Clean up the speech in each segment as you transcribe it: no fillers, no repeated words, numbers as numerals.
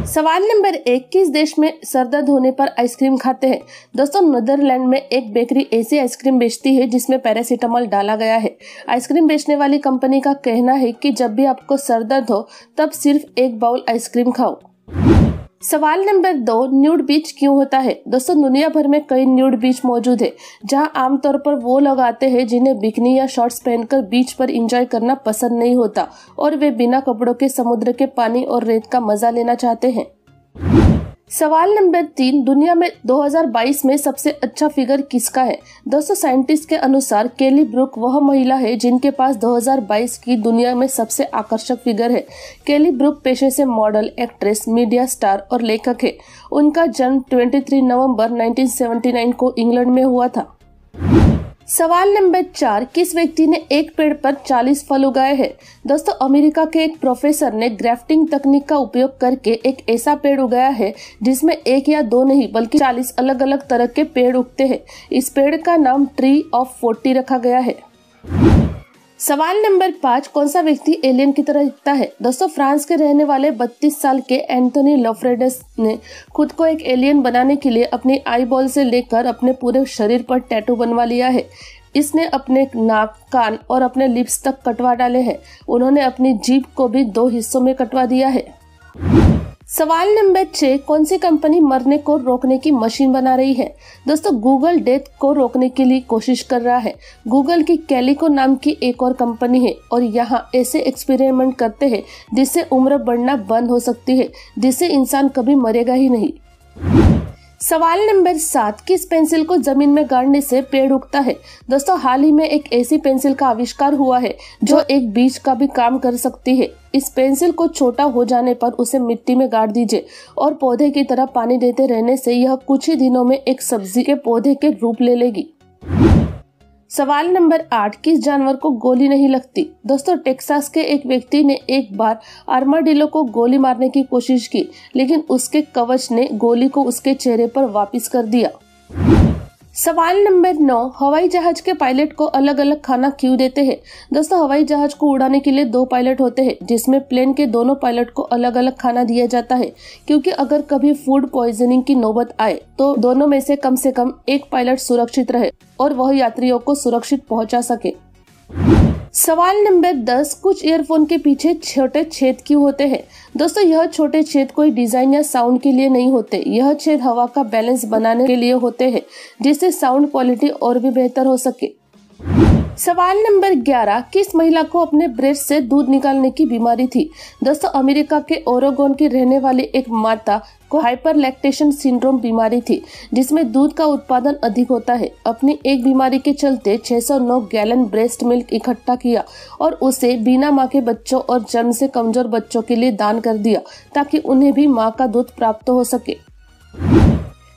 सवाल नंबर 1, किस देश में सर दर्द होने पर आइसक्रीम खाते हैं? दोस्तों, नीदरलैंड में एक बेकरी ऐसी आइसक्रीम बेचती है जिसमें पैरासीटामोल डाला गया है। आइसक्रीम बेचने वाली कंपनी का कहना है कि जब भी आपको सर दर्द हो तब सिर्फ एक बाउल आइसक्रीम खाओ। सवाल नंबर 2, न्यूड बीच क्यों होता है? दोस्तों, दुनिया भर में कई न्यूड बीच मौजूद है जहां आमतौर पर वो लोग आते हैं जिन्हें बिकनी या शॉर्ट्स पहनकर बीच पर एंजॉय करना पसंद नहीं होता और वे बिना कपड़ों के समुद्र के पानी और रेत का मजा लेना चाहते हैं। सवाल नंबर 3, दुनिया में 2022 में सबसे अच्छा फिगर किसका है? दोस्तों, साइंटिस्ट के अनुसार केली ब्रूक वह महिला है जिनके पास 2022 की दुनिया में सबसे आकर्षक फिगर है। केली ब्रूक पेशे से मॉडल, एक्ट्रेस, मीडिया स्टार और लेखक है। उनका जन्म 23 नवंबर 1979 को इंग्लैंड में हुआ था। सवाल नंबर 4, किस व्यक्ति ने एक पेड़ पर 40 फल उगाए हैं? दोस्तों, अमेरिका के एक प्रोफेसर ने ग्राफ्टिंग तकनीक का उपयोग करके एक ऐसा पेड़ उगाया है जिसमें 1 या 2 नहीं बल्कि 40 अलग अलग तरह के पेड़ उगते हैं। इस पेड़ का नाम ट्री ऑफ 40 रखा गया है। सवाल नंबर 5, कौन सा व्यक्ति एलियन की तरह दिखता है? दोस्तों, फ्रांस के रहने वाले 32 साल के एंथोनी लॉफ्रेडस ने खुद को एक एलियन बनाने के लिए अपनी आई बॉल से लेकर अपने पूरे शरीर पर टैटू बनवा लिया है। इसने अपने नाक, कान और अपने लिप्स तक कटवा डाले हैं। उन्होंने अपनी जीभ को भी 2 हिस्सों में कटवा दिया है। सवाल नंबर 6, कौन सी कंपनी मरने को रोकने की मशीन बना रही है? दोस्तों, गूगल डेथ को रोकने के लिए कोशिश कर रहा है। गूगल की कैलिको नाम की एक और कंपनी है और यहाँ ऐसे एक्सपेरिमेंट करते हैं जिससे उम्र बढ़ना बंद हो सकती है, जिससे इंसान कभी मरेगा ही नहीं। सवाल नंबर 7, किस पेंसिल को जमीन में गाड़ने से पेड़ उगता है? दोस्तों, हाल ही में एक ऐसी पेंसिल का आविष्कार हुआ है जो एक बीज का भी काम कर सकती है। इस पेंसिल को छोटा हो जाने पर उसे मिट्टी में गाड़ दीजिए और पौधे की तरह पानी देते रहने से यह कुछ ही दिनों में एक सब्जी के पौधे के रूप ले लेगी। सवाल नंबर 8, किस जानवर को गोली नहीं लगती? दोस्तों, टेक्सास के एक व्यक्ति ने एक बार आर्माडिलो को गोली मारने की कोशिश की, लेकिन उसके कवच ने गोली को उसके चेहरे पर वापस कर दिया। सवाल नंबर 9, हवाई जहाज के पायलट को अलग अलग खाना क्यों देते हैं? दोस्तों, हवाई जहाज को उड़ाने के लिए 2 पायलट होते हैं जिसमें प्लेन के दोनों पायलट को अलग अलग खाना दिया जाता है, क्योंकि अगर कभी फूड पॉइजनिंग की नौबत आए तो दोनों में से कम एक पायलट सुरक्षित रहे और वह यात्रियों को सुरक्षित पहुंचा सके। सवाल नंबर 10, कुछ ईयरफोन के पीछे छोटे छेद क्यों होते हैं? दोस्तों, यह छोटे छेद कोई डिजाइन या साउंड के लिए नहीं होते। यह छेद हवा का बैलेंस बनाने के लिए होते हैं, जिससे साउंड क्वालिटी और भी बेहतर हो सके। सवाल नंबर 11, किस महिला को अपने ब्रेस्ट से दूध निकालने की बीमारी थी? दोस्तों, अमेरिका के ओरेगोन की रहने वाली एक माता को हाइपरलैक्टेशन सिंड्रोम बीमारी थी, जिसमें दूध का उत्पादन अधिक होता है। अपनी एक बीमारी के चलते 609 गैलन ब्रेस्ट मिल्क इकट्ठा किया और उसे बिना मां के बच्चों और जन्म से कमजोर बच्चों के लिए दान कर दिया, ताकि उन्हें भी मां का दूध प्राप्त हो सके।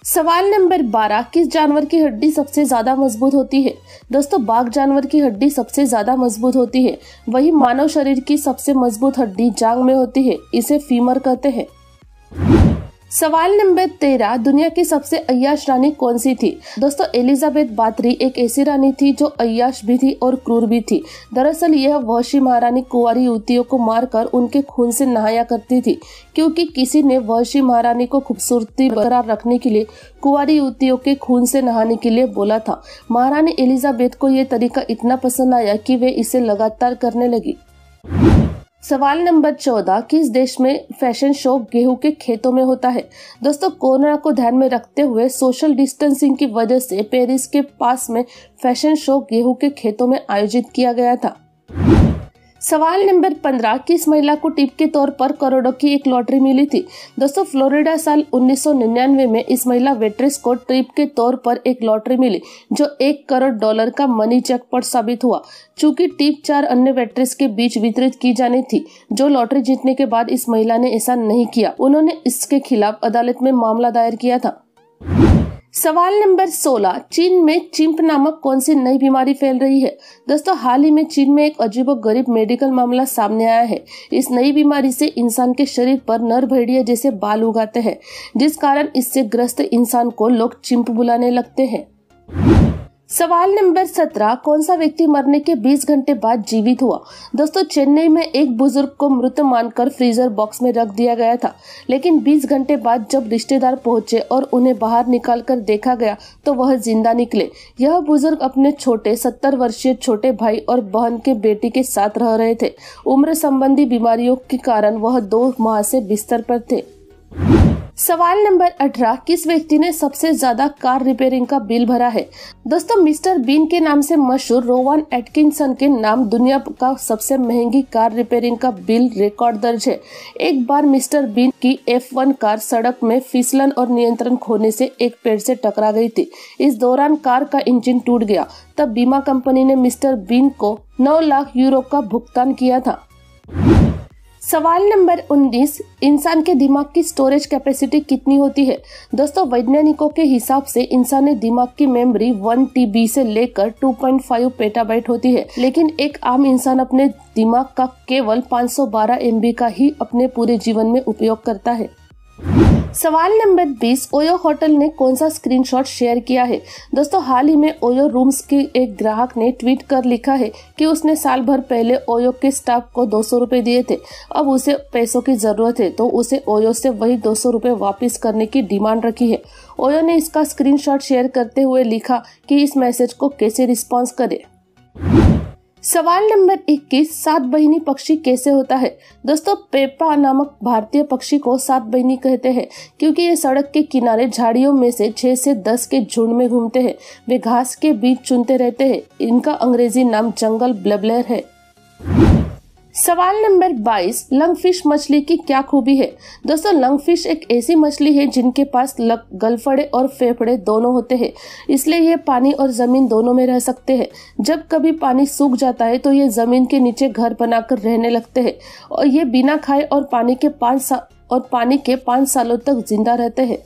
सवाल नंबर 12, किस जानवर की हड्डी सबसे ज्यादा मजबूत होती है? दोस्तों, बाघ जानवर की हड्डी सबसे ज्यादा मजबूत होती है। वही मानव शरीर की सबसे मजबूत हड्डी जांघ में होती है। इसे फीमर कहते हैं। सवाल नंबर 13, दुनिया की सबसे अय्याश रानी कौन सी थी? दोस्तों, एलिजाबेथ बाथरी एक ऐसी रानी थी जो अय्याश भी थी और क्रूर भी थी। दरअसल यह वहशी महारानी कुंवारी युवतियों को मारकर उनके खून से नहाया करती थी, क्योंकि किसी ने वहशी महारानी को खूबसूरती बरकरार रखने के लिए कुंवारी युवतियों के खून से नहाने के लिए बोला था। महारानी एलिजाबेथ को यह तरीका इतना पसंद आया कि वे इसे लगातार करने लगी। सवाल नंबर 14, किस देश में फैशन शो गेहूं के खेतों में होता है? दोस्तों, कोरोना को ध्यान में रखते हुए सोशल डिस्टेंसिंग की वजह से पेरिस के पास में फैशन शो गेहूं के खेतों में आयोजित किया गया था। सवाल नंबर 15, किस महिला को टिप के तौर पर करोड़ों की एक लॉटरी मिली थी? दोस्तों, फ्लोरिडा साल 1999 में इस महिला वेट्रेस को टिप के तौर पर एक लॉटरी मिली जो $1 करोड़ का मनी जैकपॉट साबित हुआ। चूंकि टिप 4 अन्य वेट्रेस के बीच वितरित की जानी थी जो लॉटरी जीतने के बाद इस महिला ने ऐसा नहीं किया। उन्होंने इसके खिलाफ अदालत में मामला दायर किया था। सवाल नंबर 16, चीन में चिंप नामक कौन सी नई बीमारी फैल रही है? दोस्तों, हाल ही में चीन में एक अजीबोगरीब मेडिकल मामला सामने आया है। इस नई बीमारी से इंसान के शरीर पर नर भेड़िए जैसे बाल उगाते हैं, जिस कारण इससे ग्रस्त इंसान को लोग चिंप बुलाने लगते हैं। सवाल नंबर 17, कौन सा व्यक्ति मरने के 20 घंटे बाद जीवित हुआ? दोस्तों, चेन्नई में एक बुजुर्ग को मृत मानकर फ्रीजर बॉक्स में रख दिया गया था, लेकिन 20 घंटे बाद जब रिश्तेदार पहुंचे और उन्हें बाहर निकालकर देखा गया तो वह जिंदा निकले। यह बुजुर्ग अपने छोटे 70 वर्षीय छोटे भाई और बहन के बेटी के साथ रह रहे थे। उम्र संबंधी बीमारियों के कारण वह 2 माह से बिस्तर पर थे। सवाल नंबर 18, किस व्यक्ति ने सबसे ज्यादा कार रिपेयरिंग का बिल भरा है? दोस्तों, मिस्टर बीन के नाम से मशहूर रोवान एटकिंसन के नाम दुनिया का सबसे महंगी कार रिपेयरिंग का बिल रिकॉर्ड दर्ज है। एक बार मिस्टर बीन की F1 कार सड़क में फिसलन और नियंत्रण खोने से एक पेड़ से टकरा गई थी। इस दौरान कार का इंजन टूट गया। तब बीमा कंपनी ने मिस्टर बीन को 9 लाख यूरो का भुगतान किया था। सवाल नंबर 19, इंसान के दिमाग की स्टोरेज कैपेसिटी कितनी होती है? दोस्तों, वैज्ञानिकों के हिसाब से इंसानी दिमाग की मेमोरी 1 TB से लेकर 2.5 पेटाबाइट होती है, लेकिन एक आम इंसान अपने दिमाग का केवल 512 MB का ही अपने पूरे जीवन में उपयोग करता है। सवाल नंबर 20, ओयो होटल ने कौन सा स्क्रीनशॉट शेयर किया है? दोस्तों, हाल ही में ओयो रूम्स के एक ग्राहक ने ट्वीट कर लिखा है कि उसने साल भर पहले ओयो के स्टाफ को 200 रुपए दिए थे। अब उसे पैसों की जरूरत है तो उसे ओयो से वही 200 रुपए वापिस करने की डिमांड रखी है। ओयो ने इसका स्क्रीनशॉट शेयर करते हुए लिखा कि इस मैसेज को कैसे रिस्पॉन्स करे। सवाल नंबर 21, 7 बहिनी पक्षी कैसे होता है? दोस्तों, पेपा नामक भारतीय पक्षी को 7 बहिनी कहते हैं क्योंकि ये सड़क के किनारे झाड़ियों में से 6 से 10 के झुंड में घूमते हैं। वे घास के बीच चुनते रहते हैं। इनका अंग्रेजी नाम जंगल ब्लेबलर है। सवाल नंबर 22, लंगफिश मछली की क्या खूबी है? दोस्तों, लंगफिश एक ऐसी मछली है जिनके पास गलफड़े और फेफड़े दोनों होते हैं, इसलिए ये पानी और जमीन दोनों में रह सकते हैं। जब कभी पानी सूख जाता है तो ये जमीन के नीचे घर बनाकर रहने लगते हैं और ये बिना खाए और पानी के 5 सालों तक जिंदा रहते हैं।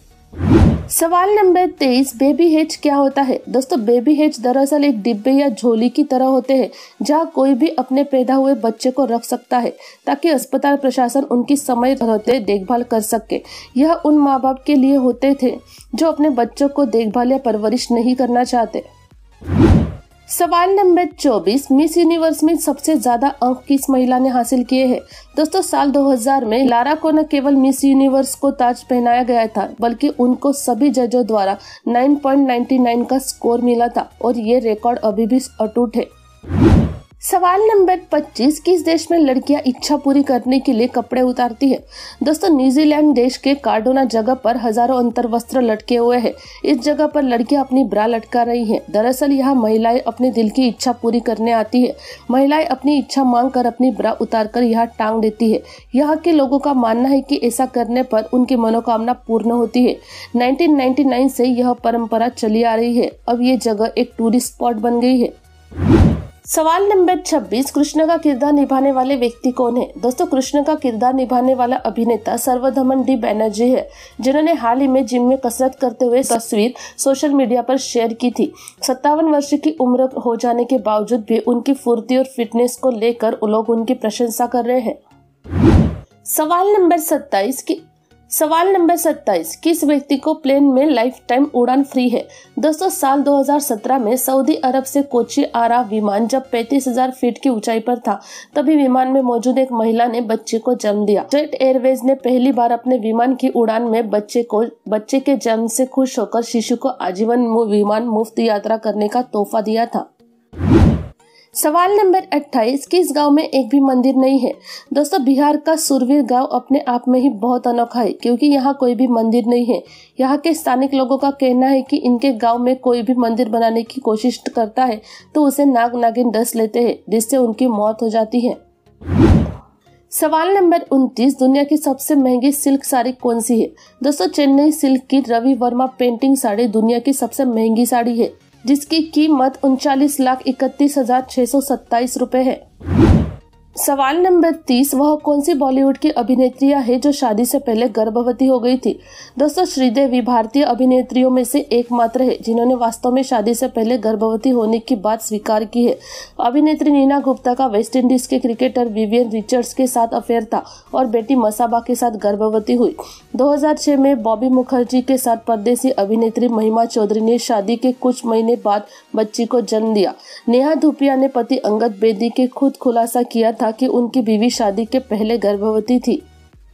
सवाल नंबर 23, बेबी हेज क्या होता है? दोस्तों, बेबी हेज दरअसल एक डिब्बे या झोली की तरह होते हैं जहां कोई भी अपने पैदा हुए बच्चे को रख सकता है ताकि अस्पताल प्रशासन उनकी समय रहते देखभाल कर सके। यह उन माँ बाप के लिए होते थे जो अपने बच्चों को देखभाल या परवरिश नहीं करना चाहते। सवाल नंबर 24, मिस यूनिवर्स में सबसे ज्यादा अंक किस महिला ने हासिल किए हैं? दोस्तों, साल 2000 में लारा को न केवल मिस यूनिवर्स को ताज पहनाया गया था बल्कि उनको सभी जजों द्वारा 9.99 का स्कोर मिला था और ये रिकॉर्ड अभी भी अटूट है। सवाल नंबर 25, किस देश में लड़कियां इच्छा पूरी करने के लिए कपड़े उतारती है? दोस्तों, न्यूजीलैंड देश के कार्डोना जगह पर हजारों अंतर्वस्त्र लटके हुए हैं। इस जगह पर लड़कियां अपनी ब्रा लटका रही हैं। दरअसल यहाँ महिलाएं अपने दिल की इच्छा पूरी करने आती है। महिलाएं अपनी इच्छा मांग कर अपनी ब्रा उतारकर यहाँ टांग देती है। यहाँ के लोगों का मानना है कि ऐसा करने पर उनकी मनोकामना पूर्ण होती है। 1999 से यह परंपरा चली आ रही है। अब ये जगह एक टूरिस्ट स्पॉट बन गई है। सवाल नंबर 26, कृष्ण का किरदार निभाने वाले व्यक्ति कौन है? दोस्तों, कृष्ण का किरदार निभाने वाला अभिनेता सर्वधमन डी बैनर्जी है, जिन्होंने हाल ही में जिम में कसरत करते हुए तस्वीर सोशल मीडिया पर शेयर की थी। 57 वर्ष की उम्र हो जाने के बावजूद भी उनकी फुर्ती और फिटनेस को लेकर लोग उनकी प्रशंसा कर रहे हैं। सवाल नंबर 27, किस व्यक्ति को प्लेन में लाइफ टाइम उड़ान फ्री है? दोस्तों, साल 2017 में सऊदी अरब से कोची आ रहा विमान जब 35,000 फीट की ऊंचाई पर था, तभी विमान में मौजूद एक महिला ने बच्चे को जन्म दिया। जेट एयरवेज ने पहली बार अपने विमान की उड़ान में बच्चे के जन्म से खुश होकर शिशु को आजीवन विमान मुफ्त यात्रा करने का तोहफा दिया था। सवाल नंबर 28, किस गांव में एक भी मंदिर नहीं है? दोस्तों, बिहार का सुरवीर गांव अपने आप में ही बहुत अनोखा है क्योंकि यहाँ कोई भी मंदिर नहीं है। यहाँ के स्थानिक लोगों का कहना है कि इनके गांव में कोई भी मंदिर बनाने की कोशिश करता है तो उसे नाग नागिन डस लेते हैं, जिससे उनकी मौत हो जाती है। सवाल नंबर 29, दुनिया की सबसे महंगी सिल्क साड़ी कौन सी है? दोस्तों, चेन्नई सिल्क की रवि वर्मा पेंटिंग साड़ी दुनिया की सबसे महंगी साड़ी है, जिसकी कीमत 39,31,627 रुपए है। सवाल नंबर 30, वह कौन सी बॉलीवुड की अभिनेत्रियां है जो शादी से पहले गर्भवती हो गई थी। दोस्तों, श्रीदेवी भारतीय अभिनेत्रियों में से एकमात्र है जिन्होंने वास्तव में शादी से पहले गर्भवती होने की बात स्वीकार की है। अभिनेत्री नीना गुप्ता का वेस्टइंडीज के क्रिकेटर विवियन रिचर्ड्स के साथ अफेयर था और बेटी मसाबा के साथ गर्भवती हुई। 2006 में बॉबी मुखर्जी के साथ परदेसी अभिनेत्री महिमा चौधरी ने शादी के कुछ महीने बाद बच्ची को जन्म दिया। नेहा धूपिया ने पति अंगद बेदी के खुद खुलासा किया था कि उनकी बीवी शादी के पहले गर्भवती थी।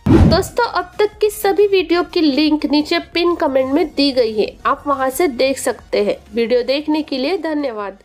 दोस्तों, अब तक की सभी वीडियो की लिंक नीचे पिन कमेंट में दी गई है, आप वहां से देख सकते हैं। वीडियो देखने के लिए धन्यवाद।